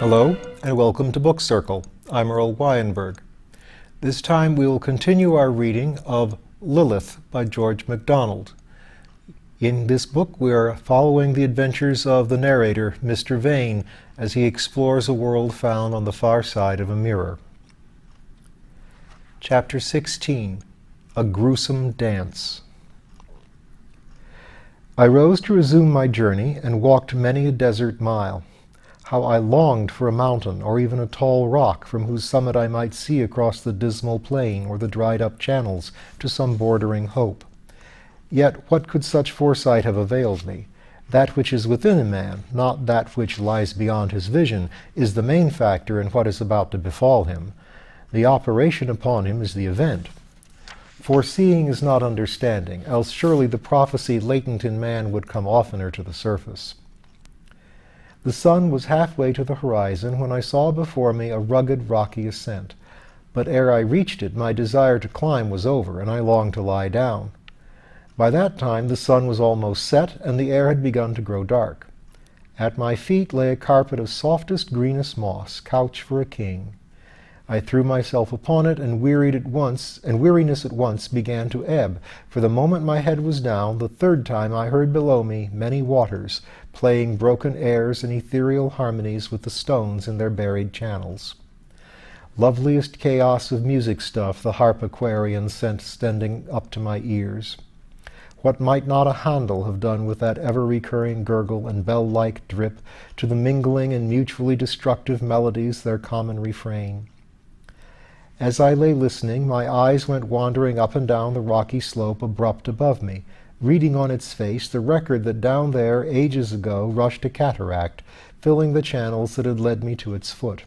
Hello, and welcome to Book Circle. I'm Earl Wajenberg. This time we will continue our reading of Lilith by George MacDonald. In this book we are following the adventures of the narrator, Mr. Vane, as he explores a world found on the far side of a mirror. Chapter 16. A Gruesome Dance. I rose to resume my journey and walked many a desert mile. How I longed for a mountain or even a tall rock from whose summit I might see across the dismal plain or the dried-up channels to some bordering hope. Yet what could such foresight have availed me? That which is within a man, not that which lies beyond his vision, is the main factor in what is about to befall him. The operation upon him is the event. Foreseeing is not understanding, else surely the prophecy latent in man would come oftener to the surface. The sun was halfway to the horizon when I saw before me a rugged, rocky ascent. But ere I reached it, my desire to climb was over, and I longed to lie down. By that time the sun was almost set, and the air had begun to grow dark. At my feet lay a carpet of softest, greenest moss, couch for a king. I threw myself upon it, and weariness at once began to ebb, for the moment my head was down, the third time I heard below me many waters, playing broken airs and ethereal harmonies with the stones in their buried channels. Loveliest chaos of music stuff the harpiquarian sent standing up to my ears. What might not a Handel have done with that ever-recurring gurgle and bell-like drip to the mingling and mutually destructive melodies their common refrain? As I lay listening, my eyes went wandering up and down the rocky slope abrupt above me, reading on its face the record that down there ages ago rushed a cataract, filling the channels that had led me to its foot.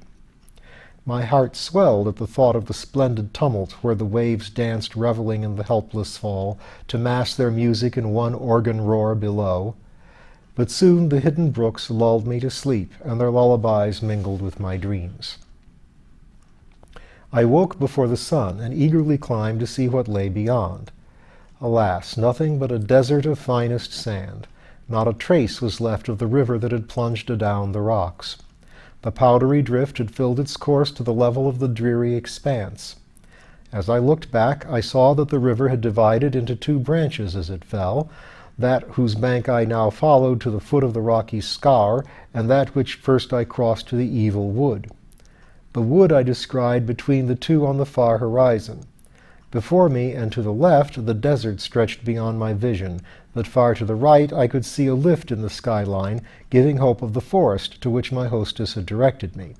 My heart swelled at the thought of the splendid tumult where the waves danced reveling in the helpless fall, to mass their music in one organ roar below. But soon the hidden brooks lulled me to sleep, and their lullabies mingled with my dreams. I woke before the sun, and eagerly climbed to see what lay beyond. Alas, nothing but a desert of finest sand. Not a trace was left of the river that had plunged adown the rocks. The powdery drift had filled its course to the level of the dreary expanse. As I looked back, I saw that the river had divided into two branches as it fell, that whose bank I now followed to the foot of the rocky scaur, and that which first I crossed to the evil wood. The wood I descried between the two on the far horizon. Before me and to the left the desert stretched beyond my vision, but far to the right I could see a lift in the skyline, giving hope of the forest to which my hostess had directed me.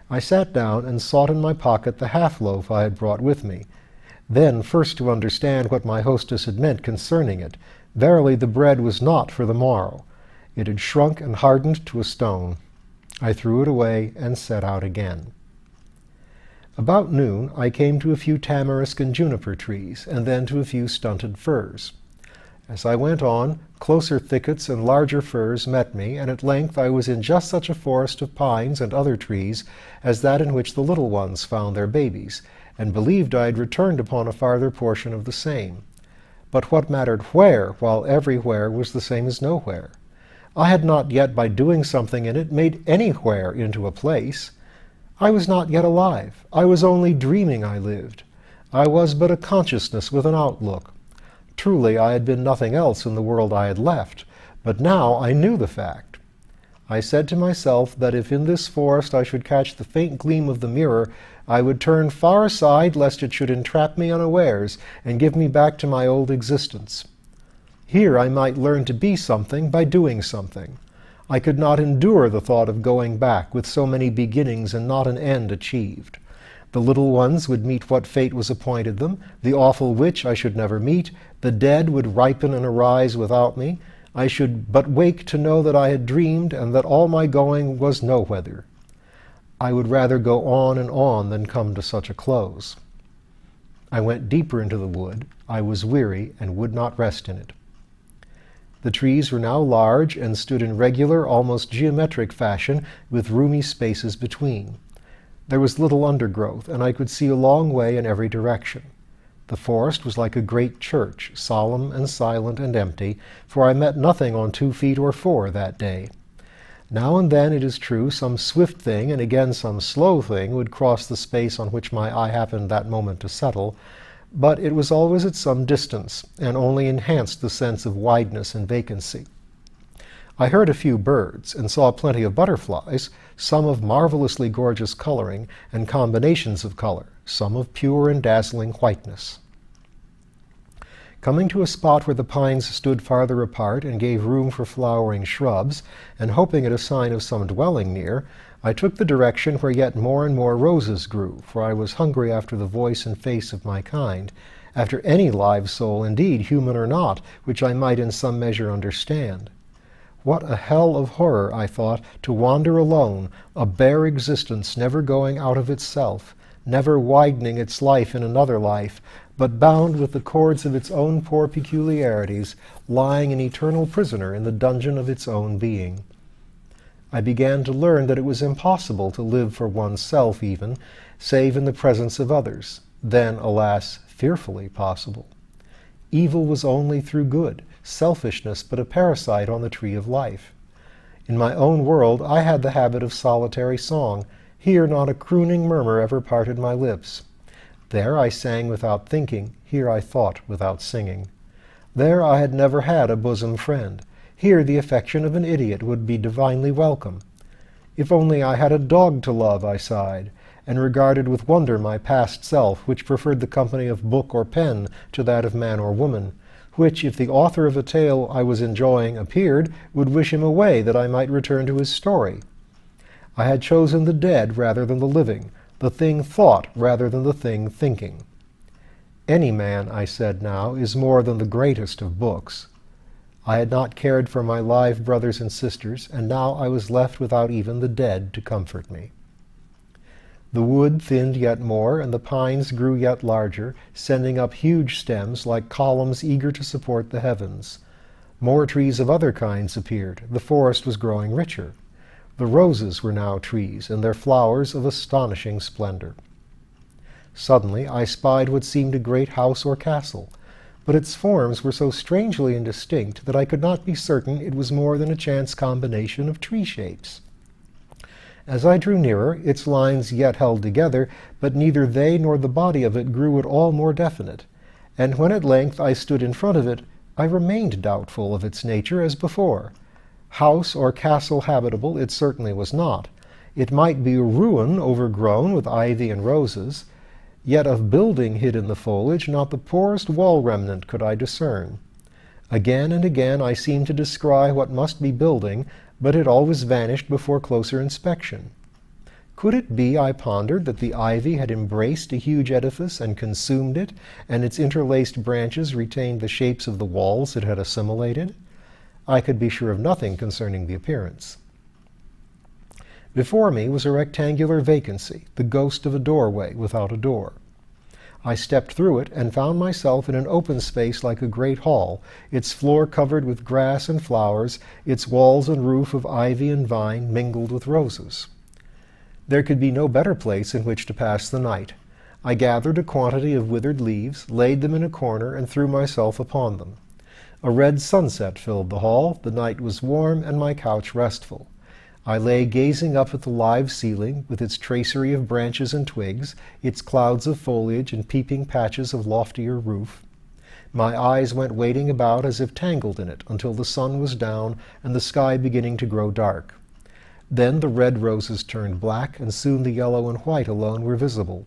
I sat down and sought in my pocket the half-loaf I had brought with me. Then first to understand what my hostess had meant concerning it. Verily the bread was not for the morrow. It had shrunk and hardened to a stone. I threw it away and set out again. About noon I came to a few tamarisk and juniper trees, and then to a few stunted firs. As I went on, closer thickets and larger firs met me, and at length I was in just such a forest of pines and other trees as that in which the little ones found their babies, and believed I had returned upon a farther portion of the same. But what mattered where, while everywhere was the same as nowhere? I had not yet, by doing something in it, made anywhere into a place. I was not yet alive. I was only dreaming I lived. I was but a consciousness with an outlook. Truly, I had been nothing else in the world I had left, but now I knew the fact. I said to myself that if in this forest I should catch the faint gleam of the mirror, I would turn far aside lest it should entrap me unawares and give me back to my old existence. Here I might learn to be something by doing something. I could not endure the thought of going back with so many beginnings and not an end achieved. The little ones would meet what fate was appointed them, the awful witch I should never meet, the dead would ripen and arise without me. I should but wake to know that I had dreamed, and that all my going was nowhither. I would rather go on and on than come to such a close. I went deeper into the wood. I was weary and would not rest in it. The trees were now large and stood in regular, almost geometric fashion, with roomy spaces between. There was little undergrowth, and I could see a long way in every direction. The forest was like a great church, solemn and silent and empty, for I met nothing on 2 feet or 4 that day. Now and then, it is true, some swift thing, and again some slow thing, would cross the space on which my eye happened that moment to settle, but it was always at some distance, and only enhanced the sense of wideness and vacancy. I heard a few birds, and saw plenty of butterflies, some of marvelously gorgeous coloring and combinations of color, some of pure and dazzling whiteness. Coming to a spot where the pines stood farther apart and gave room for flowering shrubs, and hoping at a sign of some dwelling near, I took the direction where yet more and more roses grew, for I was hungry after the voice and face of my kind, after any live soul, indeed, human or not, which I might in some measure understand. What a hell of horror, I thought, to wander alone, a bare existence never going out of itself, never widening its life in another life, but bound with the cords of its own poor peculiarities, lying an eternal prisoner in the dungeon of its own being. I began to learn that it was impossible to live for oneself even, save in the presence of others, then, alas, fearfully possible. Evil was only through good, selfishness but a parasite on the tree of life. In my own world I had the habit of solitary song. Here not a crooning murmur ever parted my lips. There I sang without thinking, here I thought without singing. There I had never had a bosom friend. Here the affection of an idiot would be divinely welcome. If only I had a dog to love, I sighed, and regarded with wonder my past self, which preferred the company of book or pen to that of man or woman, which, if the author of a tale I was enjoying appeared, would wish him away that I might return to his story. I had chosen the dead rather than the living, the thing thought rather than the thing thinking. Any man, I said now, is more than the greatest of books. I had not cared for my live brothers and sisters, and now I was left without even the dead to comfort me. The wood thinned yet more, and the pines grew yet larger, sending up huge stems like columns eager to support the heavens. More trees of other kinds appeared. The forest was growing richer. The roses were now trees, and their flowers of astonishing splendor. Suddenly I spied what seemed a great house or castle, but its forms were so strangely indistinct that I could not be certain it was more than a chance combination of tree shapes. As I drew nearer, its lines yet held together, but neither they nor the body of it grew at all more definite, and when at length I stood in front of it, I remained doubtful of its nature as before. House or castle habitable it certainly was not. It might be a ruin overgrown with ivy and roses, yet of building hid in the foliage not the poorest wall remnant could I discern. Again and again I seemed to descry what must be building, but it always vanished before closer inspection. Could it be, I pondered, that the ivy had embraced a huge edifice and consumed it, and its interlaced branches retained the shapes of the walls it had assimilated? I could be sure of nothing concerning the appearance. Before me was a rectangular vacancy, the ghost of a doorway without a door. I stepped through it and found myself in an open space like a great hall, its floor covered with grass and flowers, its walls and roof of ivy and vine mingled with roses. There could be no better place in which to pass the night. I gathered a quantity of withered leaves, laid them in a corner, and threw myself upon them. A red sunset filled the hall, the night was warm, and my couch restful. I lay gazing up at the live ceiling, with its tracery of branches and twigs, its clouds of foliage and peeping patches of loftier roof. My eyes went wading about as if tangled in it, until the sun was down and the sky beginning to grow dark. Then the red roses turned black, and soon the yellow and white alone were visible.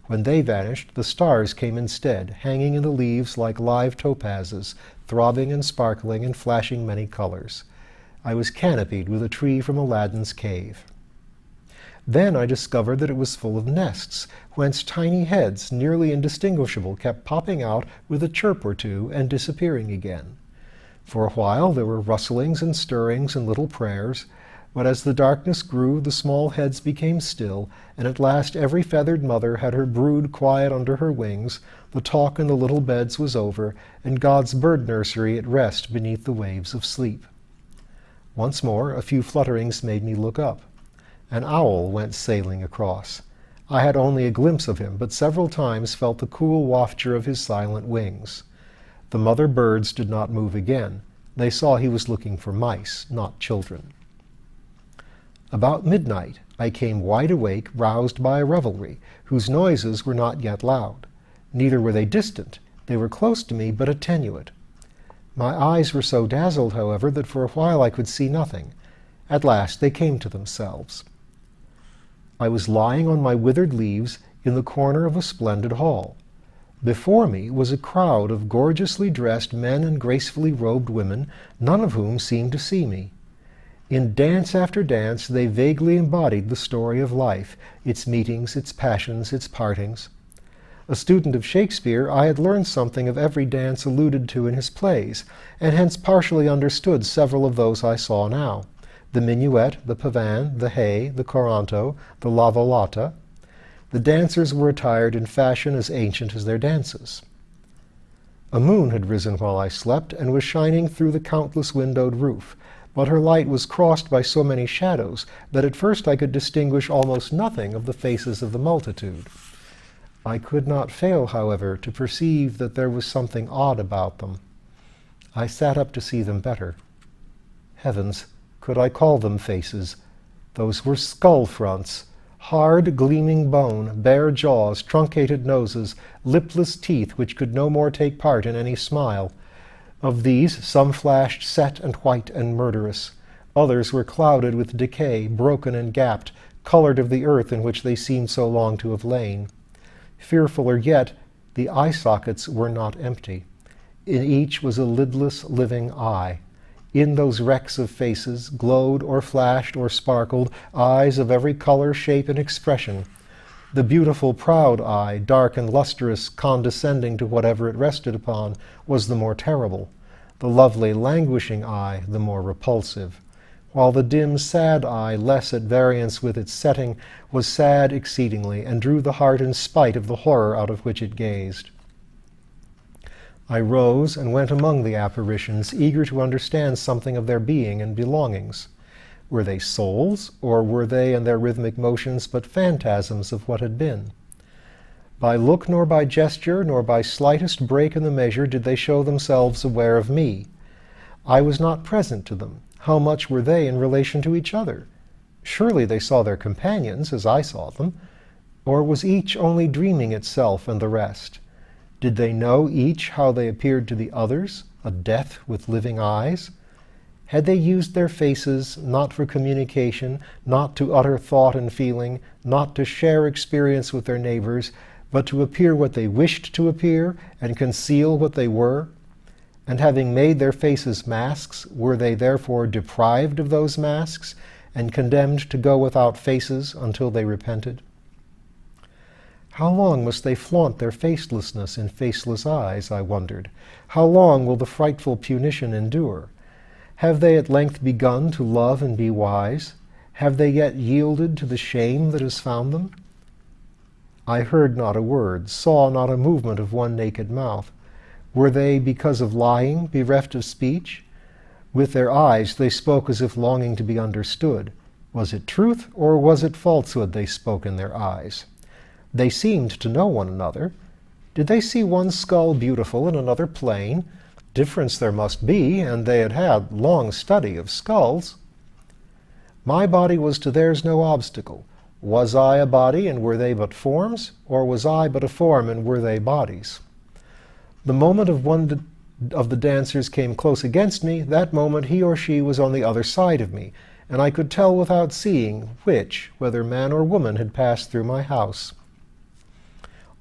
When they vanished, the stars came instead, hanging in the leaves like live topazes, throbbing and sparkling and flashing many colors. I was canopied with a tree from Aladdin's cave. Then I discovered that it was full of nests, whence tiny heads, nearly indistinguishable, kept popping out with a chirp or two and disappearing again. For a while there were rustlings and stirrings and little prayers, but as the darkness grew, the small heads became still, and at last every feathered mother had her brood quiet under her wings, the talk in the little beds was over, and God's bird nursery at rest beneath the waves of sleep. Once more a few flutterings made me look up. An owl went sailing across. I had only a glimpse of him, but several times felt the cool wafture of his silent wings. The mother birds did not move again. They saw he was looking for mice, not children. About midnight I came wide awake, roused by a revelry, whose noises were not yet loud. Neither were they distant. They were close to me, but attenuate. My eyes were so dazzled, however, that for a while I could see nothing. At last they came to themselves. I was lying on my withered leaves in the corner of a splendid hall. Before me was a crowd of gorgeously dressed men and gracefully robed women, none of whom seemed to see me. In dance after dance they vaguely embodied the story of life, its meetings, its passions, its partings. A student of Shakespeare, I had learned something of every dance alluded to in his plays, and hence partially understood several of those I saw now: the minuet, the pavan, the hay, the coranto, the la volata. The dancers were attired in fashion as ancient as their dances. A moon had risen while I slept, and was shining through the countless windowed roof, but her light was crossed by so many shadows that at first I could distinguish almost nothing of the faces of the multitude. I could not fail, however, to perceive that there was something odd about them. I sat up to see them better. Heavens, could I call them faces? Those were skull fronts, hard, gleaming bone, bare jaws, truncated noses, lipless teeth which could no more take part in any smile. Of these, some flashed set and white and murderous. Others were clouded with decay, broken and gapped, colored of the earth in which they seemed so long to have lain. Fearfuller yet, the eye sockets were not empty. In each was a lidless, living eye. In those wrecks of faces glowed or flashed or sparkled eyes of every color, shape, and expression. The beautiful, proud eye, dark and lustrous, condescending to whatever it rested upon, was the more terrible. The lovely, languishing eye, the more repulsive. While the dim, sad eye, less at variance with its setting, was sad exceedingly, and drew the heart in spite of the horror out of which it gazed. I rose and went among the apparitions, eager to understand something of their being and belongings. Were they souls, or were they and their rhythmic motions but phantasms of what had been? By look nor by gesture, nor by slightest break in the measure did they show themselves aware of me. I was not present to them. How much were they in relation to each other? Surely they saw their companions as I saw them, or was each only dreaming itself and the rest? Did they know each how they appeared to the others, a death with living eyes? Had they used their faces not for communication, not to utter thought and feeling, not to share experience with their neighbors, but to appear what they wished to appear and conceal what they were? And having made their faces masks, were they therefore deprived of those masks and condemned to go without faces until they repented? How long must they flaunt their facelessness in faceless eyes, I wondered? How long will the frightful punition endure? Have they at length begun to love and be wise? Have they yet yielded to the shame that has found them? I heard not a word, saw not a movement of one naked mouth. Were they, because of lying, bereft of speech? With their eyes they spoke as if longing to be understood. Was it truth, or was it falsehood they spoke in their eyes? They seemed to know one another. Did they see one skull beautiful and another plain? Difference there must be, and they had had long study of skulls. My body was to theirs no obstacle. Was I a body, and were they but forms? Or was I but a form, and were they bodies? The moment of one of the dancers came close against me, that moment he or she was on the other side of me, and I could tell without seeing which, whether man or woman, had passed through my house.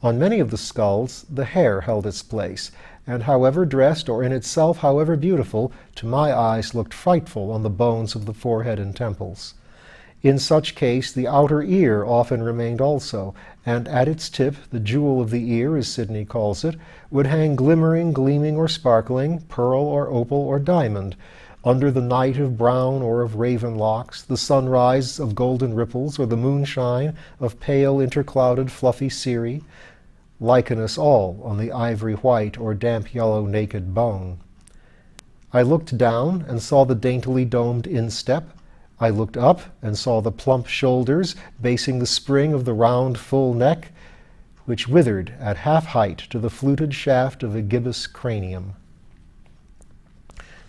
On many of the skulls the hair held its place, and however dressed or in itself however beautiful, to my eyes looked frightful on the bones of the forehead and temples. In such case the outer ear often remained also, and at its tip, the jewel of the ear, as Sidney calls it, would hang glimmering, gleaming, or sparkling, pearl or opal or diamond, under the night of brown or of raven locks, the sunrise of golden ripples, or the moonshine of pale, interclouded, fluffy cirri, liken us all on the ivory white or damp yellow naked bone. I looked down and saw the daintily domed instep. I looked up and saw the plump shoulders basing the spring of the round full neck, which withered at half height to the fluted shaft of a gibbous cranium.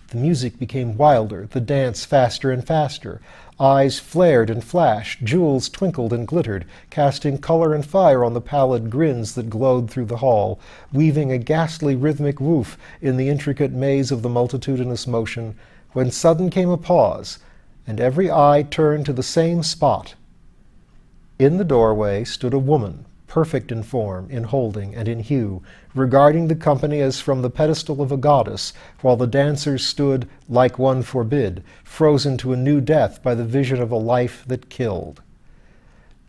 The music became wilder, the dance faster and faster. Eyes flared and flashed, jewels twinkled and glittered, casting color and fire on the pallid grins that glowed through the hall, weaving a ghastly rhythmic woof in the intricate maze of the multitudinous motion, when sudden came a pause, and every eye turned to the same spot. In the doorway stood a woman, perfect in form, in holding, and in hue, regarding the company as from the pedestal of a goddess, while the dancers stood, like one forbid, frozen to a new death by the vision of a life that killed.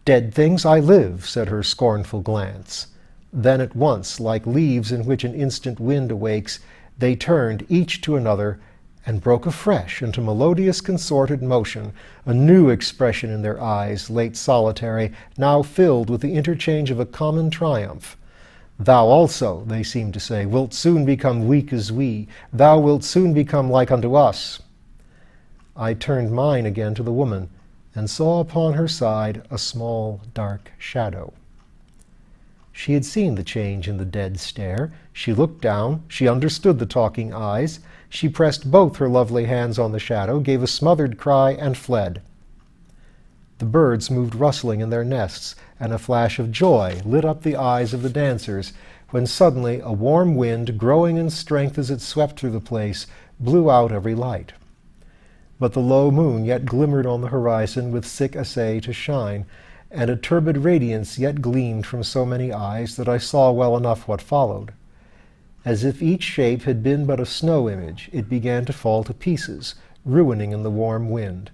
"Dead things, I live," said her scornful glance. Then at once, like leaves in which an instant wind awakes, they turned each to another and broke afresh into melodious consorted motion, a new expression in their eyes, late solitary, now filled with the interchange of a common triumph. "Thou also," they seemed to say, "wilt soon become weak as we. Thou wilt soon become like unto us." I turned mine again to the woman, and saw upon her side a small dark shadow. She had seen the change in the dead stare. She looked down. She understood the talking eyes. She pressed both her lovely hands on the shadow, gave a smothered cry, and fled. The birds moved rustling in their nests, and a flash of joy lit up the eyes of the dancers, when suddenly a warm wind, growing in strength as it swept through the place, blew out every light. But the low moon yet glimmered on the horizon with sick essay to shine, and a turbid radiance yet gleamed from so many eyes that I saw well enough what followed. As if each shape had been but a snow image, it began to fall to pieces, ruining in the warm wind.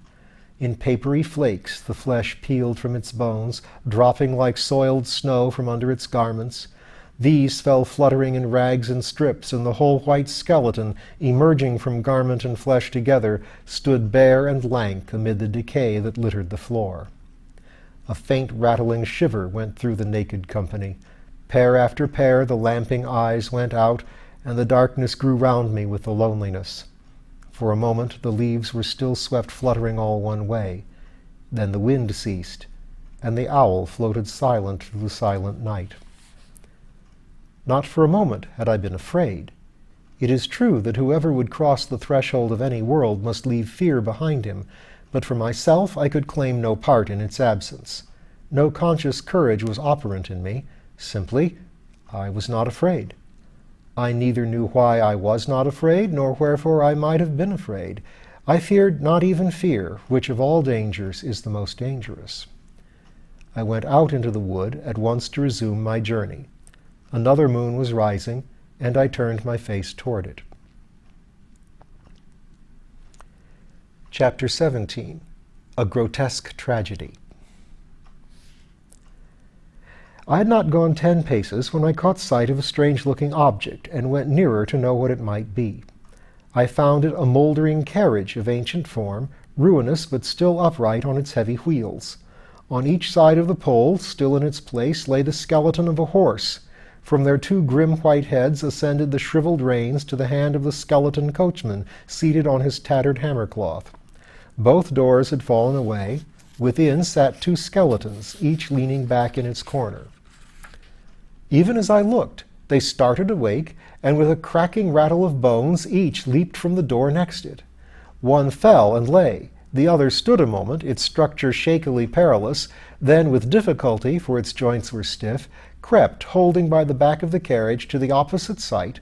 In papery flakes the flesh peeled from its bones, dropping like soiled snow from under its garments. These fell fluttering in rags and strips, and the whole white skeleton, emerging from garment and flesh together, stood bare and lank amid the decay that littered the floor. A faint rattling shiver went through the naked company. Pair after pair the lamping eyes went out, and the darkness grew round me with the loneliness. For a moment the leaves were still swept fluttering all one way. Then the wind ceased, and the owl floated silent through the silent night. Not for a moment had I been afraid. It is true that whoever would cross the threshold of any world must leave fear behind him, but for myself I could claim no part in its absence. No conscious courage was operant in me. Simply, I was not afraid. I neither knew why I was not afraid, nor wherefore I might have been afraid. I feared not even fear, which of all dangers is the most dangerous. I went out into the wood at once to resume my journey. Another moon was rising, and I turned my face toward it. Chapter 17. A Grotesque Tragedy. I had not gone 10 paces when I caught sight of a strange-looking object, and went nearer to know what it might be. I found it a mouldering carriage of ancient form, ruinous but still upright on its heavy wheels. On each side of the pole, still in its place, lay the skeleton of a horse. From their 2 grim white heads ascended the shriveled reins to the hand of the skeleton coachman, seated on his tattered hammercloth. Both doors had fallen away. Within sat 2 skeletons, each leaning back in its corner. Even as I looked, they started awake, and with a cracking rattle of bones, each leaped from the door next it. One fell and lay. The other stood a moment, its structure shakily perilous, then with difficulty, for its joints were stiff, crept, holding by the back of the carriage, to the opposite side,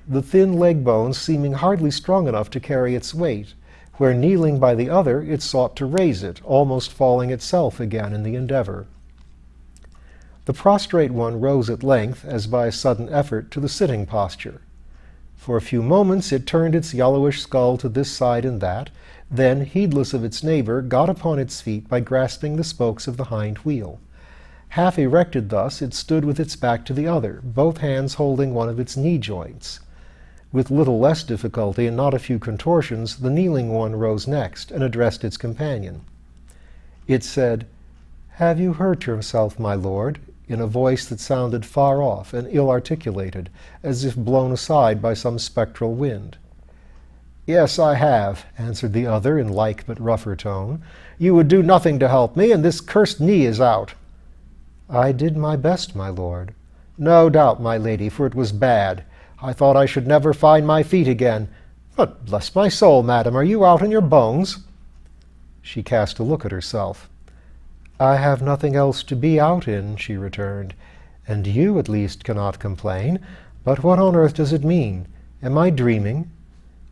the thin leg bones seeming hardly strong enough to carry its weight, where kneeling by the other, it sought to raise it, almost falling itself again in the endeavor. The prostrate one rose at length, as by a sudden effort, to the sitting posture. For a few moments it turned its yellowish skull to this side and that, then, heedless of its neighbor, got upon its feet by grasping the spokes of the hind wheel. Half erected thus, it stood with its back to the other, both hands holding one of its knee joints. With little less difficulty and not a few contortions, the kneeling one rose next and addressed its companion. It said, "Have you hurt yourself, my lord?" in a voice that sounded far off and ill-articulated, as if blown aside by some spectral wind. "Yes, I have," answered the other in like but rougher tone. "You would do nothing to help me, and this cursed knee is out." "I did my best, my lord." "No doubt, my lady, for it was bad. I thought I should never find my feet again. But bless my soul, madam, are you out in your bones? She cast a look at herself. I have nothing else to be out in, she returned, and you at least cannot complain. But what on earth does it mean? Am I dreaming?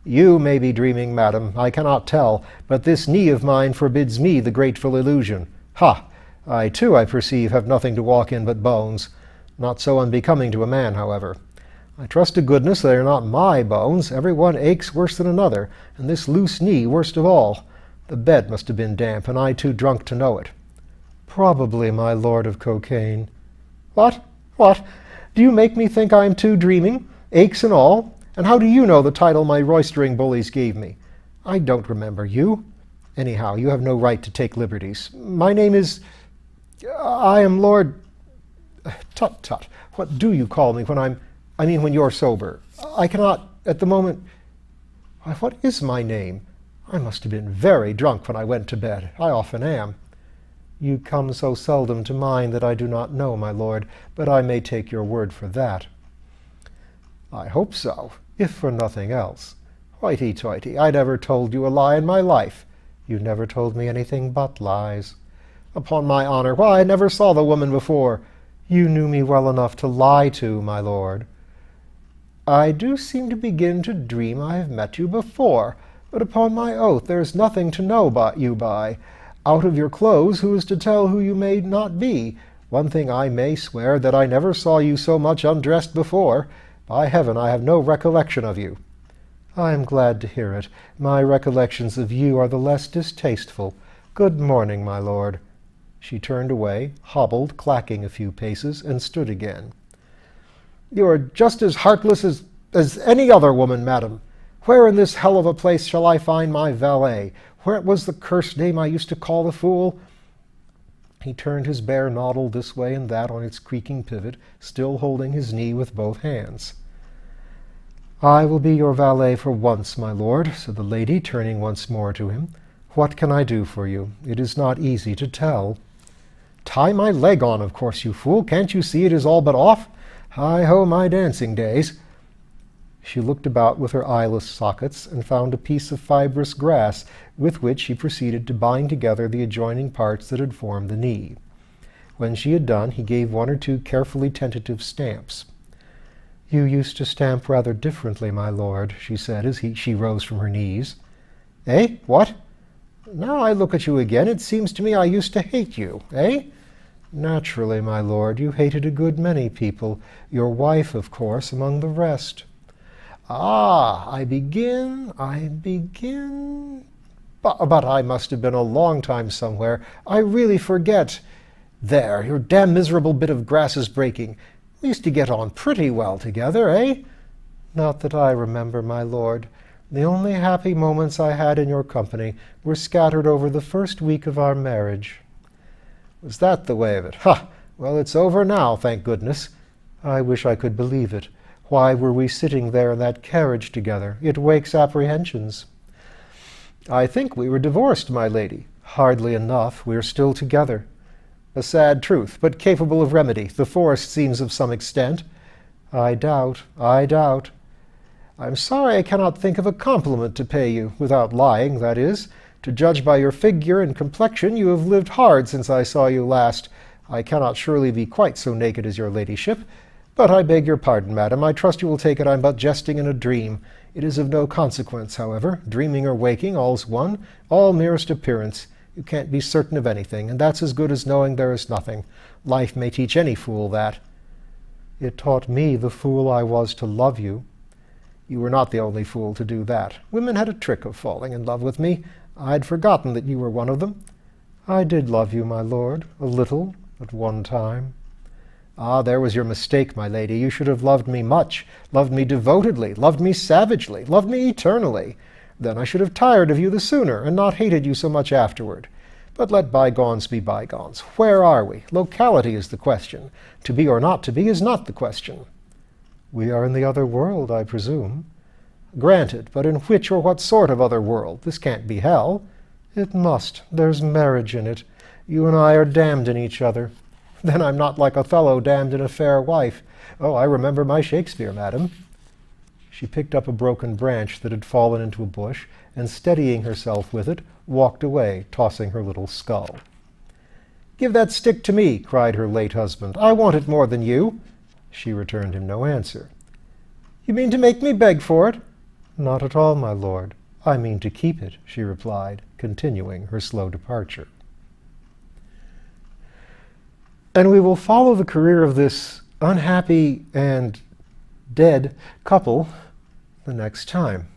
You may be dreaming, madam, I cannot tell, but this knee of mine forbids me the grateful illusion. Ha! I too, I perceive, have nothing to walk in but bones. Not so unbecoming to a man, however. I trust to goodness they are not my bones. Every one aches worse than another, and this loose knee worst of all. The bed must have been damp, and I too drunk to know it. Probably, my lord of cocaine. What? What? Do you make me think I am too dreaming? Aches and all? And how do you know the title my roistering bullies gave me? I don't remember you. Anyhow, you have no right to take liberties. My name is... I am Lord... Tut, tut. What do you call me when you're sober? I cannot, at the moment... Why, what is my name? I must have been very drunk when I went to bed. I often am. You come so seldom to mind that I do not know, my lord, but I may take your word for that. I hope so, if for nothing else. Hoity-toity, I never told you a lie in my life. You never told me anything but lies. Upon my honor, why, I never saw the woman before. You knew me well enough to lie to, my lord. I do seem to begin to dream I have met you before, but upon my oath there is nothing to know you by. Out of your clothes, who is to tell who you may not be? One thing I may swear, that I never saw you so much undressed before. By heaven, I have no recollection of you. I am glad to hear it. My recollections of you are the less distasteful. Good morning, my lord. She turned away, hobbled, clacking a few paces, and stood again. You are just as heartless as any other woman, madam. Where in this hell of a place shall I find my valet? Where was the cursed name I used to call the fool? He turned his bare noddle this way and that on its creaking pivot, still holding his knee with both hands. I will be your valet for once, my lord, said the lady, turning once more to him. What can I do for you? It is not easy to tell. Tie my leg on, of course, you fool. Can't you see it is all but off? Hi-ho, my dancing days. She looked about with her eyeless sockets and found a piece of fibrous grass with which she proceeded to bind together the adjoining parts that had formed the knee. When she had done, he gave one or two carefully tentative stamps. You used to stamp rather differently, my lord, she said as she rose from her knees. Eh? What? Now I look at you again, it seems to me I used to hate you, eh? Naturally, my lord, you hated a good many people, your wife, of course, among the rest. Ah, I begin... But I must have been a long time somewhere. I really forget. There, your damn miserable bit of grass is breaking. We used to get on pretty well together, eh? Not that I remember, my lord. The only happy moments I had in your company were scattered over the first week of our marriage. Was that the way of it? Ha! Well, it's over now, thank goodness. I wish I could believe it. Why were we sitting there in that carriage together? It wakes apprehensions. I think we were divorced, my lady. Hardly enough. We are still together. A sad truth, but capable of remedy. The forest seems of some extent. I doubt. I'm sorry I cannot think of a compliment to pay you, without lying, that is. To judge by your figure and complexion, you have lived hard since I saw you last. I cannot surely be quite so naked as your ladyship. But I beg your pardon, madam. I trust you will take it I'm but jesting in a dream. It is of no consequence, however. Dreaming or waking, all's one, all merest appearance. You can't be certain of anything, and that's as good as knowing there is nothing. Life may teach any fool that. It taught me, the fool I was, to love you. You were not the only fool to do that. Women had a trick of falling in love with me. I'd forgotten that you were one of them. I did love you, my lord, a little, at one time. Ah, there was your mistake, my lady. You should have loved me much, loved me devotedly, loved me savagely, loved me eternally. Then I should have tired of you the sooner, and not hated you so much afterward. But let bygones be bygones. Where are we? Locality is the question. To be or not to be is not the question. We are in the other world, I presume. Granted, but in which or what sort of other world? This can't be hell. It must. There's marriage in it. You and I are damned in each other. Then I'm not like Othello damned in a fair wife. Oh, I remember my Shakespeare, madam. She picked up a broken branch that had fallen into a bush, and steadying herself with it, walked away, tossing her little skull. "Give that stick to me," cried her late husband. "I want it more than you." She returned him no answer. "You mean to make me beg for it?" "Not at all, my lord. I mean to keep it," she replied, continuing her slow departure. And we will follow the career of this unhappy and dead couple the next time.